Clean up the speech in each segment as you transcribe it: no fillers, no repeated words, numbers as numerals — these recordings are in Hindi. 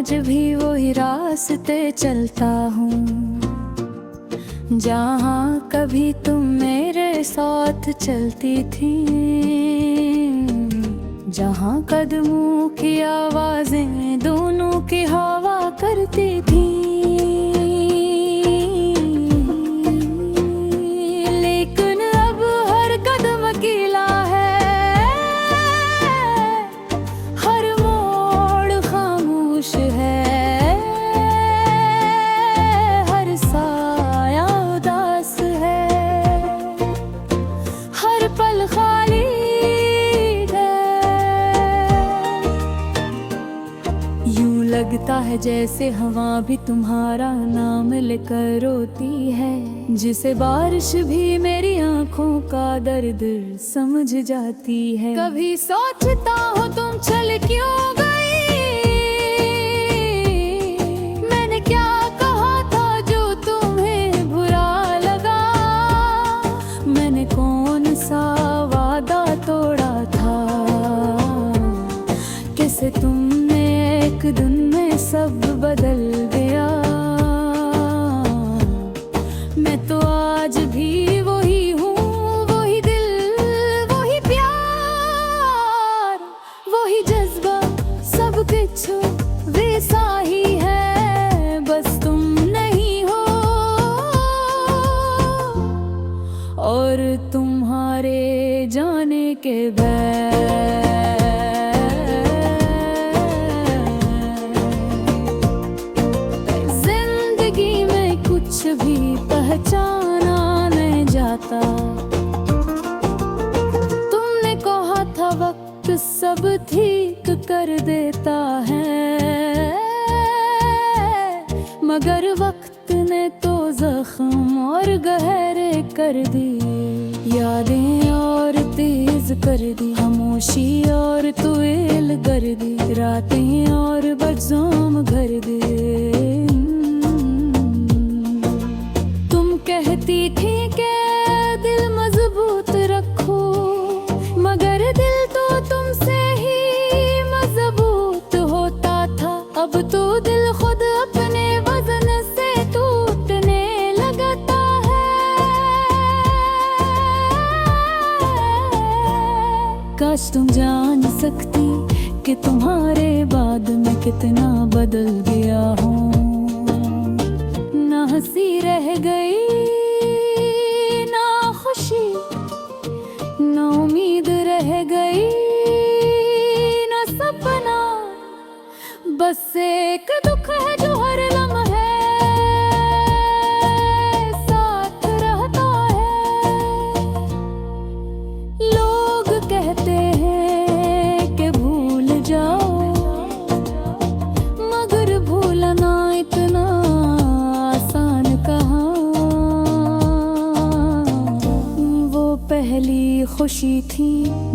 आज भी वही रास्ते चलता हूँ जहाँ कभी तुम मेरे साथ चलती थी, जहाँ कदमों की आवाजें दोनों की हवा करती थी। लेकिन अब हर कदम अकेला है, हर मोड़ खामोश है, हर साया उदास है, हर पल खाली लगता है जैसे हवा भी तुम्हारा नाम लेकर रोती है, जिसे बारिश भी मेरी आंखों का दर्द समझ जाती है। कभी सोचता हूँ तुम चल क्यों गई, मैंने क्या कहा था जो तुम्हें बुरा लगा, मैंने कौन सा वादा तोड़ा था, कैसे तुमने एक दिन में सब बदल गया। मैं तो आज भी वही हूँ, वही दिल, वही प्यार, वही जज्बा, सब कुछ वैसा ही है, बस तुम नहीं हो और तुम्हारे जाने के बाद कुछ भी पहचाना नहीं जाता। तुमने कहा था वक्त सब ठीक कर देता है, मगर वक्त ने तो जख्म और गहरे कर दिए, यादें और तेज कर दी, खामोशी और तुएल कर दी, रातें और बरसाम घर दे। कहती थी कि दिल मजबूत रखो, मगर दिल तो तुमसे ही मजबूत होता था। अब तो दिल खुद अपने वजन से टूटने लगता है। काश तुम जान सकती कि तुम्हारे बाद मैं कितना बदल गया हूँ। ना हंसी रह गई, ना खुशी, ना उम्मीद रह गई, ना सपना, बस एक दुख है जो हर लम्हे साथ रहता है। लोग कहते हैं कि भूल जाओ, मगर भूलना इतना पहली खुशी थी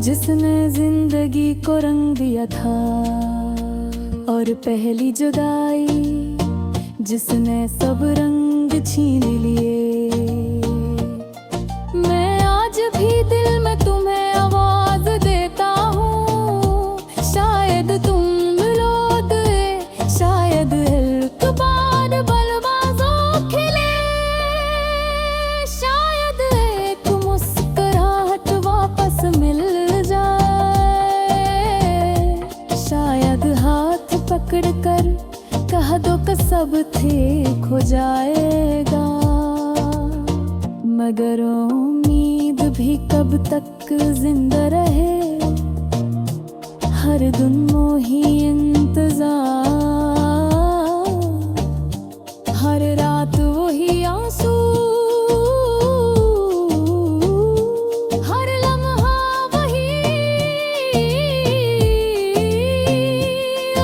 जिसने जिंदगी को रंग दिया था, और पहली जुदाई जिसने सब रंग छीन लिए। मैं आज भी दिल में तुम्हें आवाज देता हूँ, शायद तुम मिलो दे, शायद एक बार बलबाजों खिले, शायद एक मुस्कुराहट वापस मिल जाए, शायद हाथ पकड़ कर कह दो कि सब ठीक हो जाएगा। मगर उम्मीद भी कब तक जिंदा रहे, हर दिन मोही इंतजार, हर रात वही आंसू, हर लम्हा वही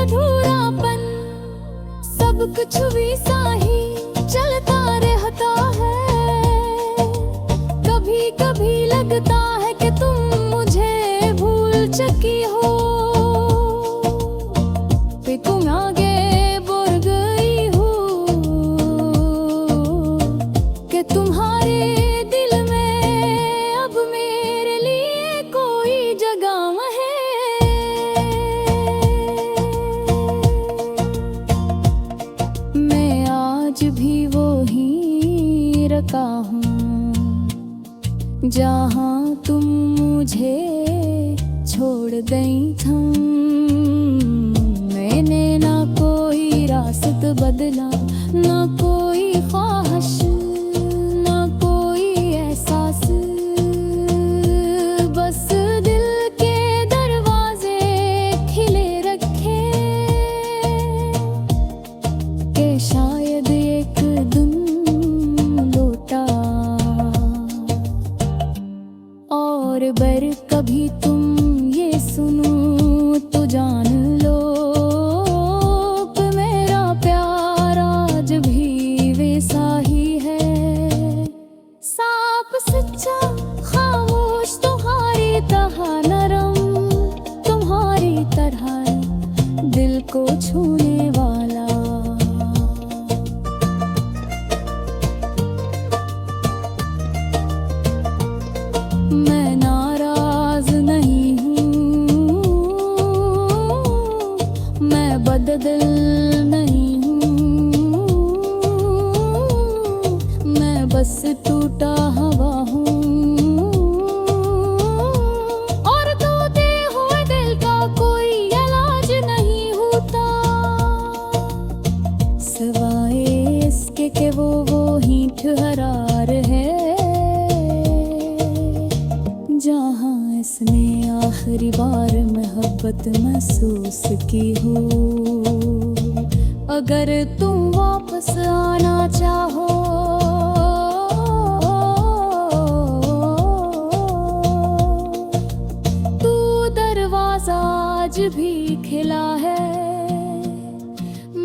अधूरापन, सब कुछ वैसा ही चलता रहता है। कभी कभी लगता है कि तुम मुझे भूल चुकी हो, पे तुम आगे भी वो ही रखा हूँ जहाँ तुम मुझे छोड़ गई थम। मैंने ना कोई रास्ता बदला, ना कोई ख्वाहिश, ना कोई एहसास, बस दिल के दरवाजे खिले रखे कि शायद एक दिन लौटा और बर कभी तुम ये सुनो तो जान लो कि मेरा प्यार आज भी वैसा ही है। साफ सच्चा खामोश तुम्हारी तरह नरम, तुम्हारी तरह दिल को छूने वाला। मैं नाराज नहीं हूँ, मैं बददिल नहीं हूँ, मैं बस टूटा हवा हूँ और टूटे हुए दिल का कोई इलाज नहीं होता सिवाय इसके कि वो ही ठहरार है जहाँ इसने आखिरी बार मोहब्बत महसूस की हो। अगर तुम वापस आना चाहो तो दरवाजा आज भी खिला है।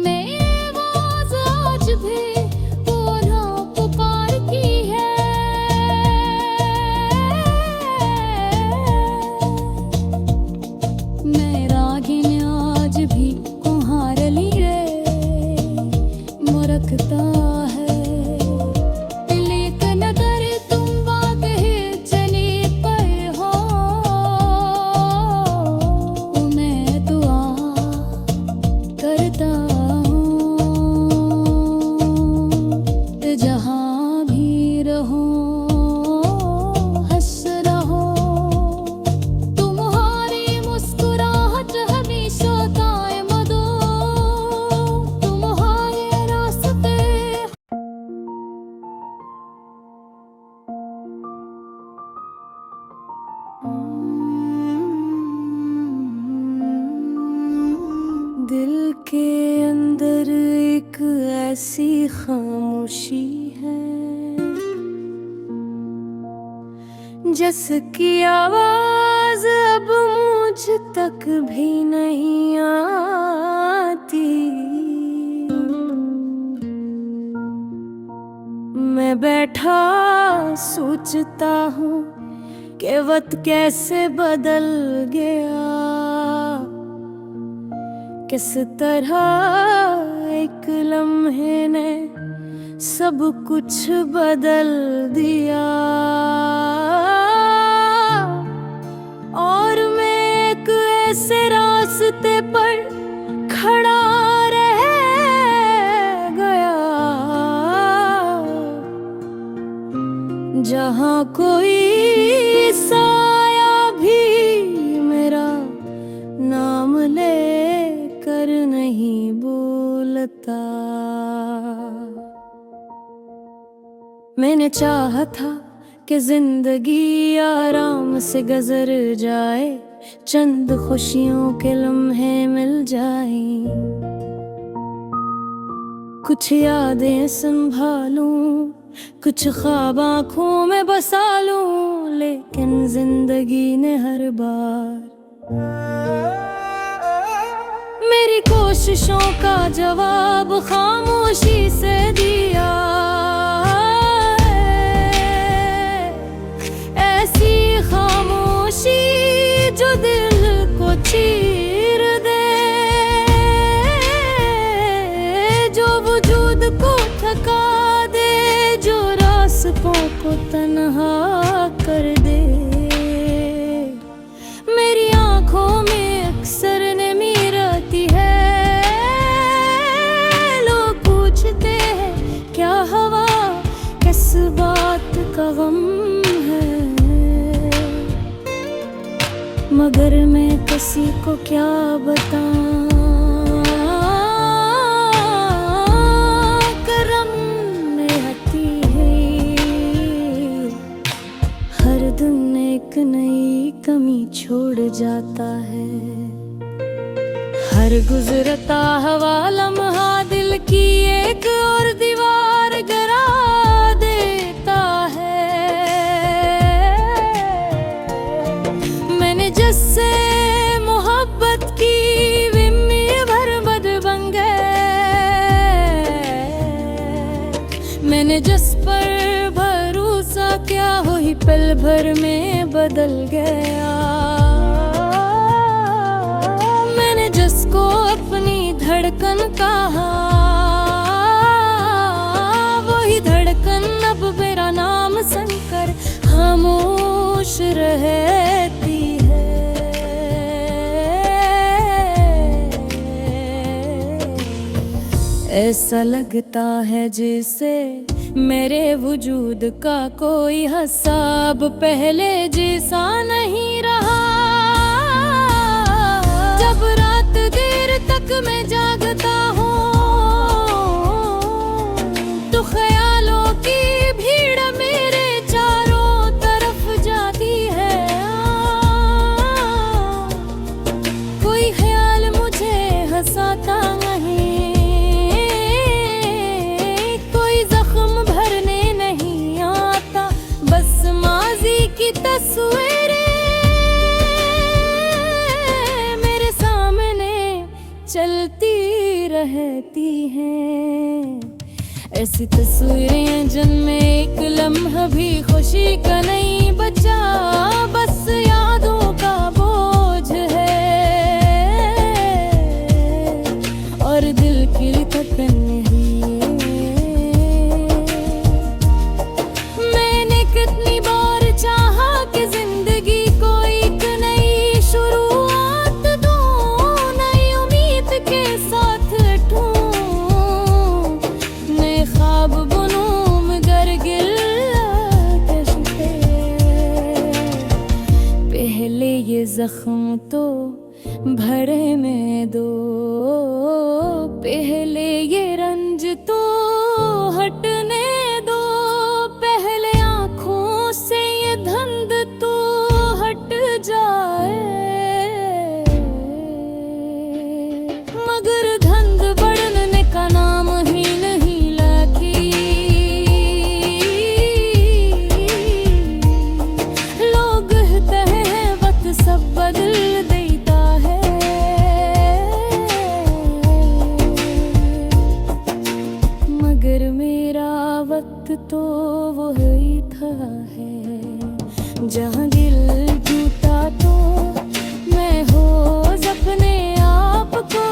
मेरी आवाज़ आज भी पुकार की है। भी कुम्हार लिए मुरकता है, लेकिन अगर तुम वाकई चली पे हो मैं दुआ करता हूँ जहाँ भी रहो हंस रहो, तुम्हारी मुस्कुराहट हमेशा दिल के अंदर एक ऐसी खामोशी है जिसकी आवाज अब मुझ तक भी नहीं आती। मैं बैठा सोचता हूँ कि वक्त कैसे बदल गया, किस तरह एक लम्हे ने सब कुछ बदल दिया और मैं एक ऐसे रास्ते पर खड़ा रह गया जहाँ कोई साया भी मेरा नाम ले कर नहीं बोलता। मैंने चाहा था कि जिंदगी आराम से गुजर जाए, चंद खुशियों के लम्हे मिल जाएं, कुछ यादें संभालूं, कुछ ख्वाब आँखों में बसा लूं, लेकिन जिंदगी ने हर बार मेरी कोशिशों का जवाब खामोशी से दिया। ऐसी खामोशी जो दिल को चीर दे, जो वजूद को थका दे, जो रास्तों को तन्हा कर दे। मेरी आँखों में अक्सर नमी रहती है, लोग पूछते हैं किस बात का गम है, मगर मैं किसी को क्या बताऊं। करम में आती है हर दिन एक नई कमी छोड़ जाता है। हर गुजरता हवा लम्हा दिल की एक और दीवार गिरा देता है। मैंने जिससे मोहब्बत की विम्मी भर बद बन गए, मैंने जिस पर भरोसा किया वही पल भर में बदल गया। जिसको अपनी धड़कन कहा वही धड़कन अब मेरा नाम सुनकर खामोश रहती है। ऐसा लगता है जैसे मेरे वजूद का कोई हिसाब पहले जैसा नहीं रहा। जब रात देर तक मैं जागता हूँ तो ख्यालों की भीड़ मेरे चारों तरफ जाती है। कोई ख्याल मुझे हंसाता नहीं, कोई जख्म भरने नहीं आता, बस माजी की तस्वीरें चलती रहती हैं। ऐसी तस्वीरें जिनमें एक लम्हा भी खुशी का नहीं बचा, बस यादों का बोझ है और दिल की धड़कन नहीं। मैंने कितनी बार चाहा कि जिंदगी को एक नई शुरुआत दूं, नई उम्मीद के साथ उठूं, नए ख्वाब बुनूं, मगर गिल्ला पहले ये जख्म तो भरने दो, पहले ये रंज तो हटने दो, पहले आँखों से ये धुंध तो हट जाए। मगर धुंध बढ़ने का नाम ही नहीं लाती, लोग कहते हैं वक्त सब बदल देता है। मगर मेरा वक्त तो वही था है जहाँ दिल टूटा तो मैं हो अपने आप को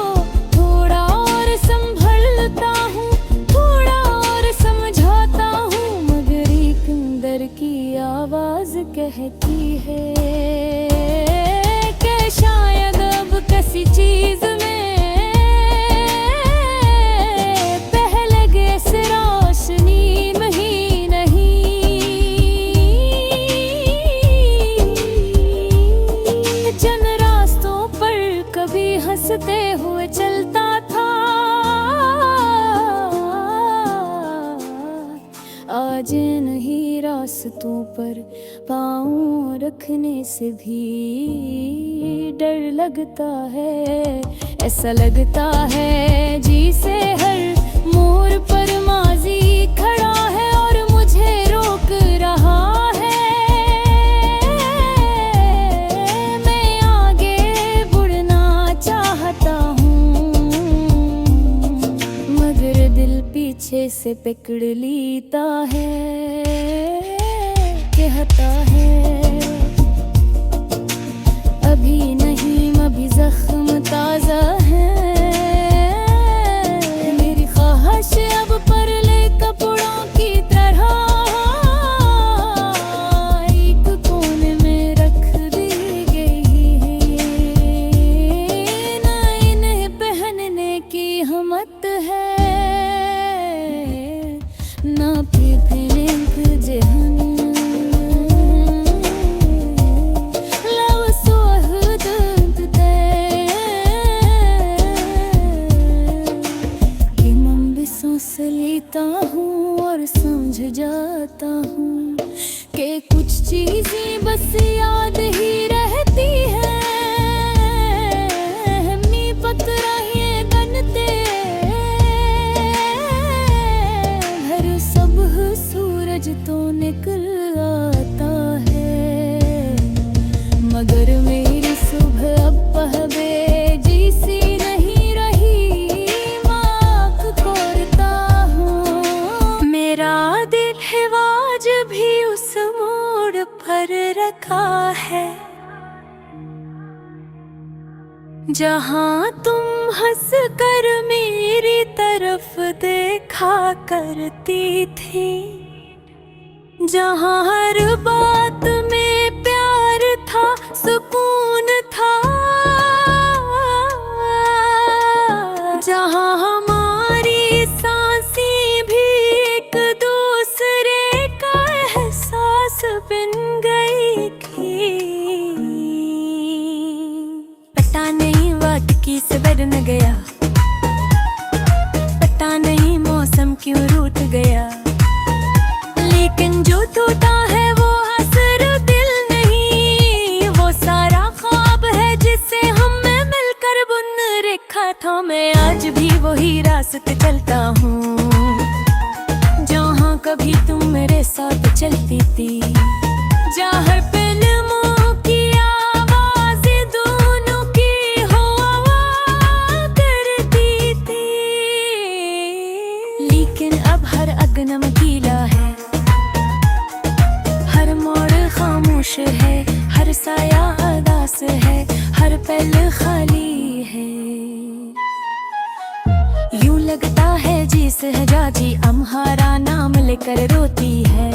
थोड़ा और संभलता हूँ, थोड़ा और समझाता हूँ। मगर एक अंदर की आवाज कहती है कि शायद अब किसी चीज में पहले जैसे रोशनी में ही नहीं। जिन रास्तों पर कभी हंसते हुए चलता था, आज नहीं रास्तों पर पाँव रखने से भी डर लगता है। ऐसा लगता है जैसे हर मोड़ पर माजी खड़ा है और मुझे रोक रहा है। मैं आगे बढ़ना चाहता हूँ मगर दिल पीछे से पकड़ लेता है, कहता है अभी नहीं, अभी जख्म ताजा है। मेरी ख्वाहिश अब परले कपड़ों की तरह एक कोने में रख दी गई है, ना इन्हें पहनने की हिम्मत है, ना फिरने हूँ और समझ जाता हूँ कि कुछ चीजें बस याद ही रहती है। मी पतरा ये गनते हर सुबह सूरज तो निकल आता है, मगर मेरी सुबह अब पहबे जैसी नहीं रही। माफ करता हूँ, मेरा दिल है आज भी उस मोड़ पर रखा है जहाँ तुम हंस कर मेरी तरफ देखा करती थी, जहाँ हर बात में प्यार था, सुकून था, जहाँ हमारी सांसें भी एक दूसरे का एहसास बन गई थी। पता नहीं वक्त किस बद न गया, पता नहीं मौसम क्यों रूठ गया, लेकिन जो टूटा है वो असर दिल नहीं, वो सारा ख्वाब है जिसे हमने मिलकर बुन रखा था। मैं आज भी वही रास्ते चलता हूँ जहाँ कभी तुम मेरे साथ चलती थी, जहाँ फिल्मों की आवाज़ें दोनों की हुआ करती थी, लेकिन अब हर अगनम गीला है, हर मोड़ खामोश है, हर साया अदास है, हर पल खाली है। यूं लगता है जिस हजाजी अम्हारा नाम लेकर रोती है,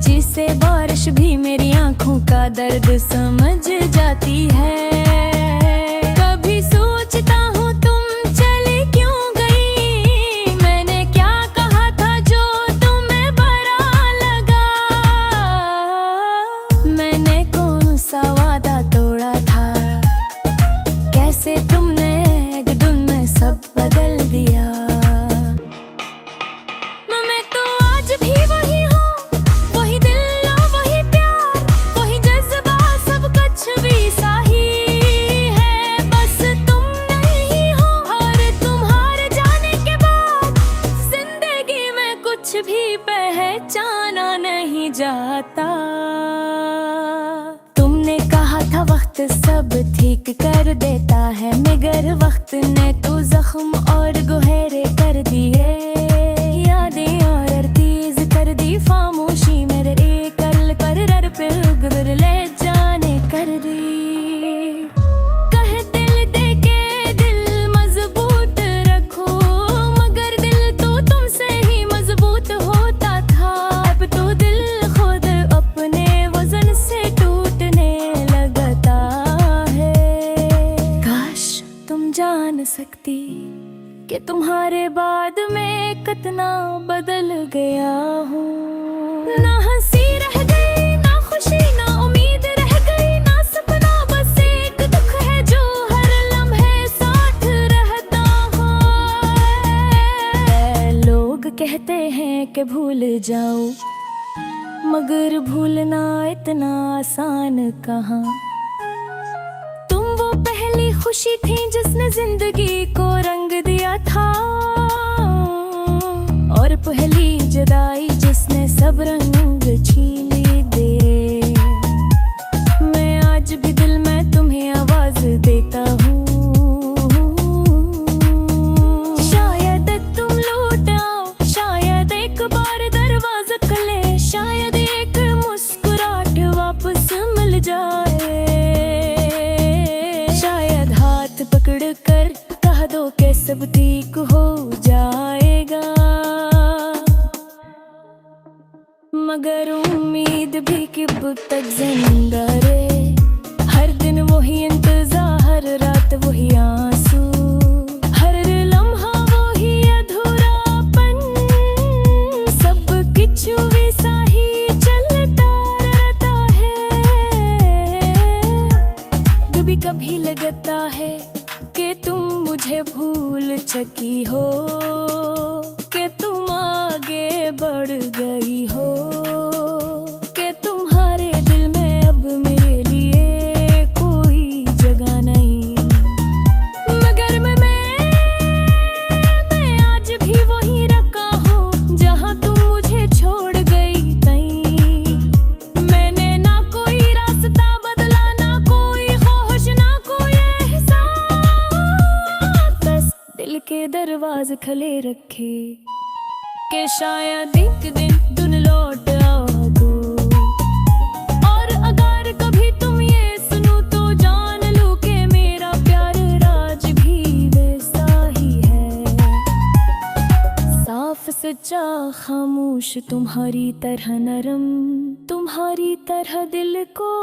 जिसे बारिश भी मेरी आंखों का दर्द समझ जाती है। कभी सोचता हूँ तुम चले क्यों गई, मैंने क्या कहा था जो तुम्हें बुरा लगा, मैंने कौन सा वादा तोड़ा था, कैसे तुमने एक दिन में सब बदल दिया। मैं तो आज भी वही हूँ, वही दिल और वही प्यार, वही जज्बा, सब कुछ भी सही है, बस तुम नहीं हो। और तुम्हारे जाने के बाद जिंदगी में कुछ भी पहचाना नहीं जाता। तुमने कहा था वक्त सब ठीक कर देता है, मगर वक्त ने तो जख्म और गुहरे कर दिए, यादें और तेज कर दी खामोशी मेरे एक कल कर पे गुजर ले जाने कर दी। कहे दिल दे के दिल मजबूत रखो, मगर दिल तो तुमसे ही मजबूत होता था, अब तो दिल खुद अपने वजन से टूटने लगता है। काश तुम जान सकती कि तुम्हारे बाद मैं कितना बदल गया हूँ। ना हंसी रह गई, ना खुशी, ना उम्मीद रह गई, ना सपना, बस एक दुख है जो हर लम्हे साथ रहता है। लोग कहते हैं कि भूल जाओ, मगर भूलना इतना आसान कहाँ। तुम वो पहली खुशी थी जिसने जिंदगी को रंग दिया था, और पहली जुदाई जिसने सब रंग छीन दे। मैं आज भी दिल में तुम्हें आवाज देता हूँ, शायद तुम लौट आओ, शायद एक बार दरवाजा खुले, शायद एक मुस्कुराहट वापस मिल जाए, शायद हाथ पकड़ कर कह दो कि सब ठीक हो जाएगा। मगर उम्मीद भी कब तक जिंदा रहे, हर दिन वही इंतजार, हर रात वही आंसू, हर लम्हा वही अधूरापन, सब कुछ वैसा ही चलता रहता है। कभी कभी लगता है कि तुम मुझे भूल चुकी हो, खले रखे कि शायद एक दिन तुम लौट आओ। और अगर कभी तुम ये सुनो तो जान लो कि मेरा प्यार राज भी वैसा ही है, साफ सच्चा खामोश तुम्हारी तरह नरम, तुम्हारी तरह दिल को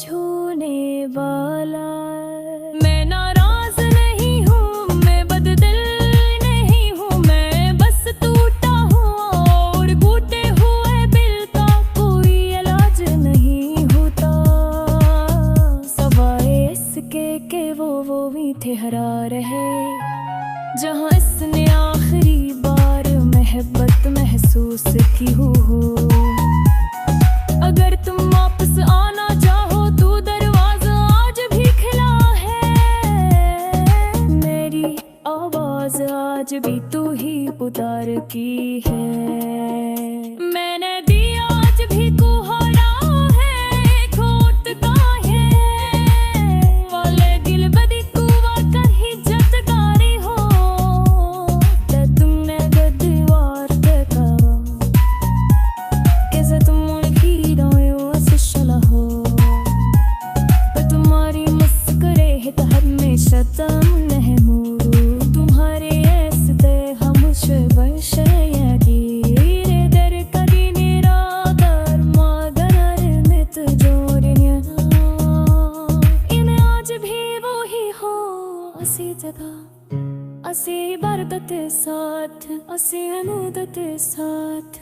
छूने वाला। मैं नाराज नहीं हूँ, मैं बददिल नहीं हूँ, मैं बस टूटा हूँ और टूटे हुए दिल का कोई इलाज नहीं होता, सवाए इसके के वो मीठे हरा रहे जहाँ इसने आखिरी बार मोहब्बत महसूस की हो। अगर तुम वापस आना चाहो तो दरवाजा आज भी खुला है, मेरी आवाज आज भी तू ही पुकार की है। मैंने दिया आज भी कुहारा है, खोट का है वाले दिल बदी कुआ कहीं जतगारी हो, ते तुमने दीवार देखा कैसे तुम शतम नहीं मोरू तुम्हारे ऐसे हम वर्ष रे दर कदी निरादर मागनर मित जोड़िया इन आज भी वो ही हो असी जगह असी बरकत साथ असी अनुदत साथ।